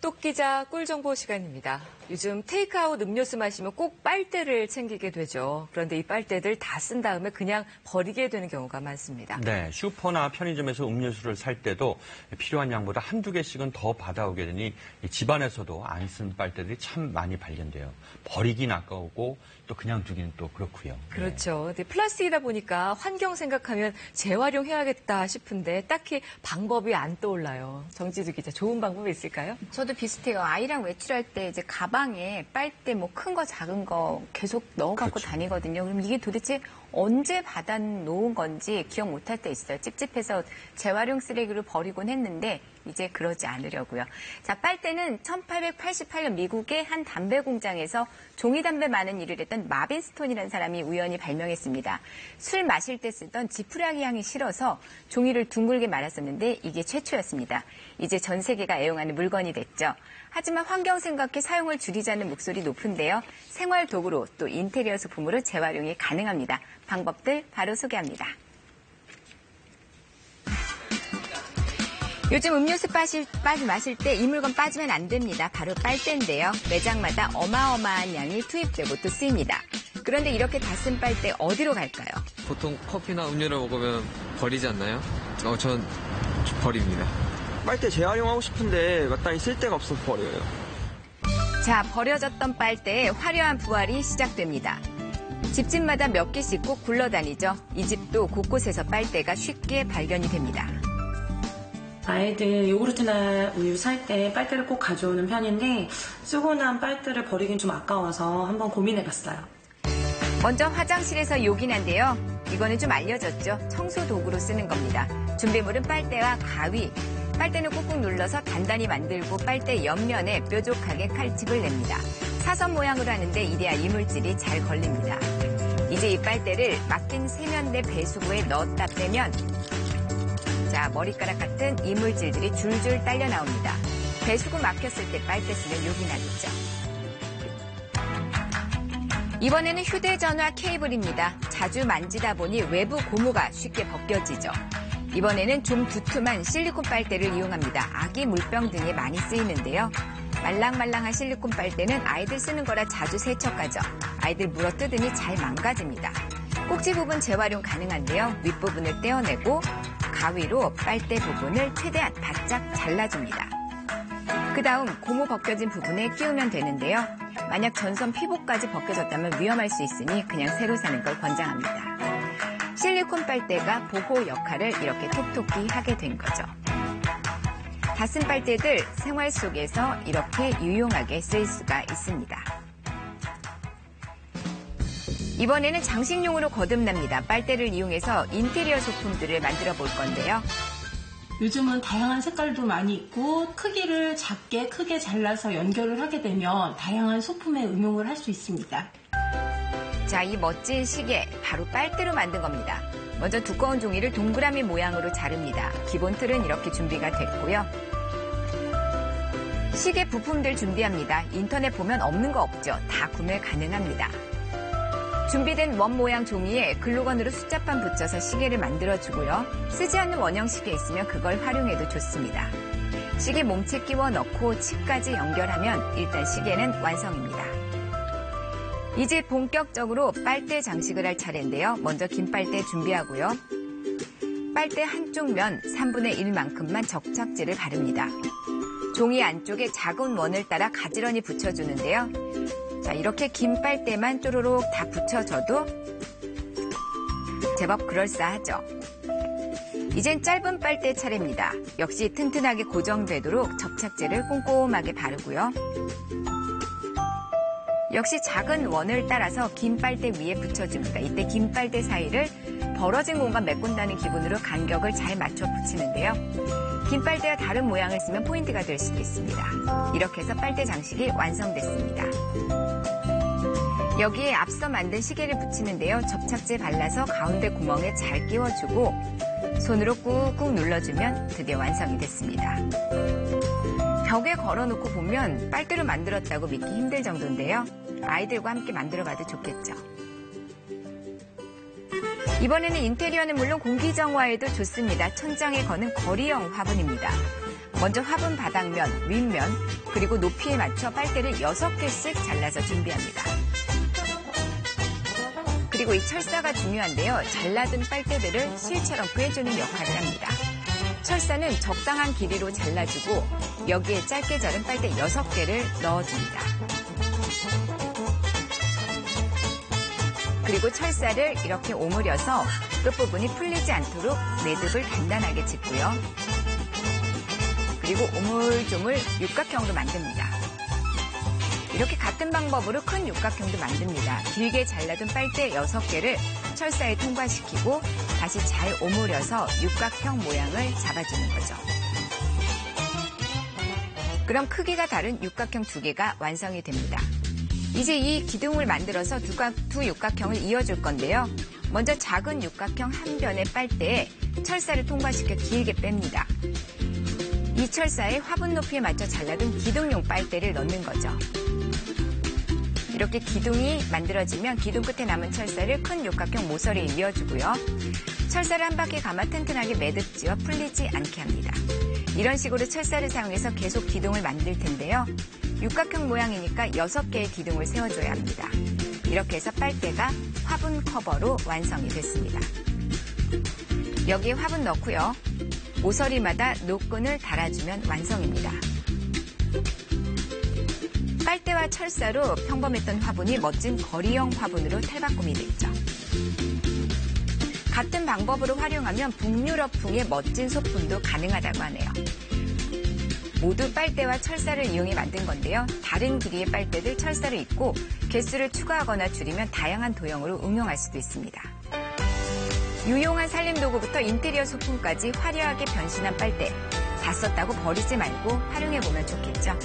똑기자 꿀정보 시간입니다. 요즘 테이크아웃 음료수 마시면 꼭 빨대를 챙기게 되죠. 그런데 이 빨대들 다 쓴 다음에 그냥 버리게 되는 경우가 많습니다. 네, 슈퍼나 편의점에서 음료수를 살 때도 필요한 양보다 한두 개씩은 더 받아오게 되니 집안에서도 안 쓴 빨대들이 참 많이 발견돼요. 버리긴 아까우고 또 그냥 두기는 또 그렇고요. 그렇죠. 근데 플라스틱이다 보니까 환경 생각하면 재활용해야겠다 싶은데 딱히 방법이 안 떠올라요. 정지두 기자, 좋은 방법이 있을까요? 저도 비슷해요. 아이랑 외출할 때 이제 가방에 빨대 뭐 큰 거 작은 거 계속 넣어갖고 그렇죠. 다니거든요. 그럼 이게 도대체 언제 받아놓은 건지 기억 못할 때 있어요. 찝찝해서 재활용 쓰레기로 버리곤 했는데 이제 그러지 않으려고요. 자, 빨대는 1888년 미국의 한 담배 공장에서 종이 담배 많은 일을 했던 마빈 스톤이라는 사람이 우연히 발명했습니다. 술 마실 때 쓰던 지푸라기 향이 싫어서 종이를 둥글게 말았었는데 이게 최초였습니다. 이제 전 세계가 애용하는 물건이 됐죠. 하지만 환경 생각해 사용을 줄이자는 목소리 높은데요. 생활 도구로 또 인테리어 소품으로 재활용이 가능합니다. 방법들 바로 소개합니다. 요즘 음료수 마실 때 이 물건 빠지면 안 됩니다. 바로 빨대인데요. 매장마다 어마어마한 양이 투입되고 또 쓰입니다. 그런데 이렇게 다 쓴 빨대 어디로 갈까요? 보통 커피나 음료를 먹으면 버리지 않나요? 전 버립니다. 빨대 재활용하고 싶은데 마땅히 쓸 데가 없어서 버려요. 자, 버려졌던 빨대에 화려한 부활이 시작됩니다. 집집마다 몇 개씩 꼭 굴러다니죠. 이 집도 곳곳에서 빨대가 쉽게 발견이 됩니다. 아이들 요구르트나 우유 살 때 빨대를 꼭 가져오는 편인데 쓰고 난 빨대를 버리긴 좀 아까워서 한번 고민해봤어요. 먼저 화장실에서 요긴한데요. 이거는 좀 알려졌죠. 청소 도구로 쓰는 겁니다. 준비물은 빨대와 가위. 빨대는 꾹꾹 눌러서 단단히 만들고 빨대 옆면에 뾰족하게 칼집을 냅니다. 사선 모양으로 하는데 이래야 이물질이 잘 걸립니다. 이제 이 빨대를 막힌 세면대 배수구에 넣었다 빼면 자, 머리카락 같은 이물질들이 줄줄 딸려 나옵니다. 배수구 막혔을 때 빨대 쓰면 요긴하겠죠. 이번에는 휴대전화 케이블입니다. 자주 만지다 보니 외부 고무가 쉽게 벗겨지죠. 이번에는 좀 두툼한 실리콘 빨대를 이용합니다. 아기 물병 등에 많이 쓰이는데요. 말랑말랑한 실리콘 빨대는 아이들 쓰는 거라 자주 세척하죠. 아이들 물어 뜯으니 잘 망가집니다. 꼭지 부분 재활용 가능한데요. 윗부분을 떼어내고 가위로 빨대 부분을 최대한 바짝 잘라줍니다. 그 다음 고무 벗겨진 부분에 끼우면 되는데요. 만약 전선 피복까지 벗겨졌다면 위험할 수 있으니 그냥 새로 사는 걸 권장합니다. 실리콘 빨대가 보호 역할을 이렇게 톡톡히 하게 된 거죠. 다 쓴 빨대들 생활 속에서 이렇게 유용하게 쓰일 수가 있습니다. 이번에는 장식용으로 거듭납니다. 빨대를 이용해서 인테리어 소품들을 만들어 볼 건데요. 요즘은 다양한 색깔도 많이 있고 크기를 작게 크게 잘라서 연결을 하게 되면 다양한 소품에 응용을 할 수 있습니다. 자, 이 멋진 시계 바로 빨대로 만든 겁니다. 먼저 두꺼운 종이를 동그라미 모양으로 자릅니다. 기본 틀은 이렇게 준비가 됐고요. 시계 부품들 준비합니다. 인터넷 보면 없는 거 없죠. 다 구매 가능합니다. 준비된 원 모양 종이에 글루건으로 숫자판 붙여서 시계를 만들어주고요. 쓰지 않는 원형 시계 있으면 그걸 활용해도 좋습니다. 시계 몸체 끼워 넣고 칩까지 연결하면 일단 시계는 완성입니다. 이제 본격적으로 빨대 장식을 할 차례인데요. 먼저 긴 빨대 준비하고요. 빨대 한쪽 면 3분의 1만큼만 접착제를 바릅니다. 종이 안쪽에 작은 원을 따라 가지런히 붙여주는데요. 자, 이렇게 긴 빨대만 쪼르륵 다 붙여줘도 제법 그럴싸하죠. 이젠 짧은 빨대 차례입니다. 역시 튼튼하게 고정되도록 접착제를 꼼꼼하게 바르고요. 역시 작은 원을 따라서 긴 빨대 위에 붙여줍니다. 이때 긴 빨대 사이를 벌어진 공간 메꾼다는 기분으로 간격을 잘 맞춰 붙이는데요. 긴 빨대와 다른 모양을 쓰면 포인트가 될 수도 있습니다. 이렇게 해서 빨대 장식이 완성됐습니다. 여기에 앞서 만든 시계를 붙이는데요. 접착제 발라서 가운데 구멍에 잘 끼워주고 손으로 꾹꾹 눌러주면 드디어 완성이 됐습니다. 벽에 걸어놓고 보면 빨대로 만들었다고 믿기 힘들 정도인데요. 아이들과 함께 만들어봐도 좋겠죠. 이번에는 인테리어는 물론 공기정화에도 좋습니다. 천장에 거는 거리형 화분입니다. 먼저 화분 바닥면, 윗면, 그리고 높이에 맞춰 빨대를 6개씩 잘라서 준비합니다. 그리고 이 철사가 중요한데요. 잘라둔 빨대들을 실처럼 꿰주는 역할을 합니다. 철사는 적당한 길이로 잘라주고 여기에 짧게 자른 빨대 6개를 넣어줍니다. 그리고 철사를 이렇게 오므려서 끝부분이 풀리지 않도록 매듭을 단단하게 짚고요. 그리고 오물조물 육각형으로 만듭니다. 이렇게 같은 방법으로 큰 육각형도 만듭니다. 길게 잘라둔 빨대 6개를 철사에 통과시키고 다시 잘 오므려서 육각형 모양을 잡아주는 거죠. 그럼 크기가 다른 육각형 2개가 완성이 됩니다. 이제 이 기둥을 만들어서 두 육각형을 이어줄 건데요. 먼저 작은 육각형 한 변의 빨대에 철사를 통과시켜 길게 뺍니다. 이 철사에 화분 높이에 맞춰 잘라둔 기둥용 빨대를 넣는 거죠. 이렇게 기둥이 만들어지면 기둥 끝에 남은 철사를 큰 육각형 모서리에 이어주고요. 철사를 한 바퀴 감아 튼튼하게 매듭지어 풀리지 않게 합니다. 이런 식으로 철사를 사용해서 계속 기둥을 만들 텐데요. 육각형 모양이니까 6개의 기둥을 세워줘야 합니다. 이렇게 해서 빨대가 화분 커버로 완성이 됐습니다. 여기에 화분 넣고요. 모서리마다 노끈을 달아주면 완성입니다. 빨대와 철사로 평범했던 화분이 멋진 거리형 화분으로 탈바꿈이 됐죠. 같은 방법으로 활용하면 북유럽풍의 멋진 소품도 가능하다고 하네요. 모두 빨대와 철사를 이용해 만든 건데요. 다른 길이의 빨대들 철사를 잇고 개수를 추가하거나 줄이면 다양한 도형으로 응용할 수도 있습니다. 유용한 살림도구부터 인테리어 소품까지 화려하게 변신한 빨대. 다 썼다고 버리지 말고 활용해보면 좋겠죠.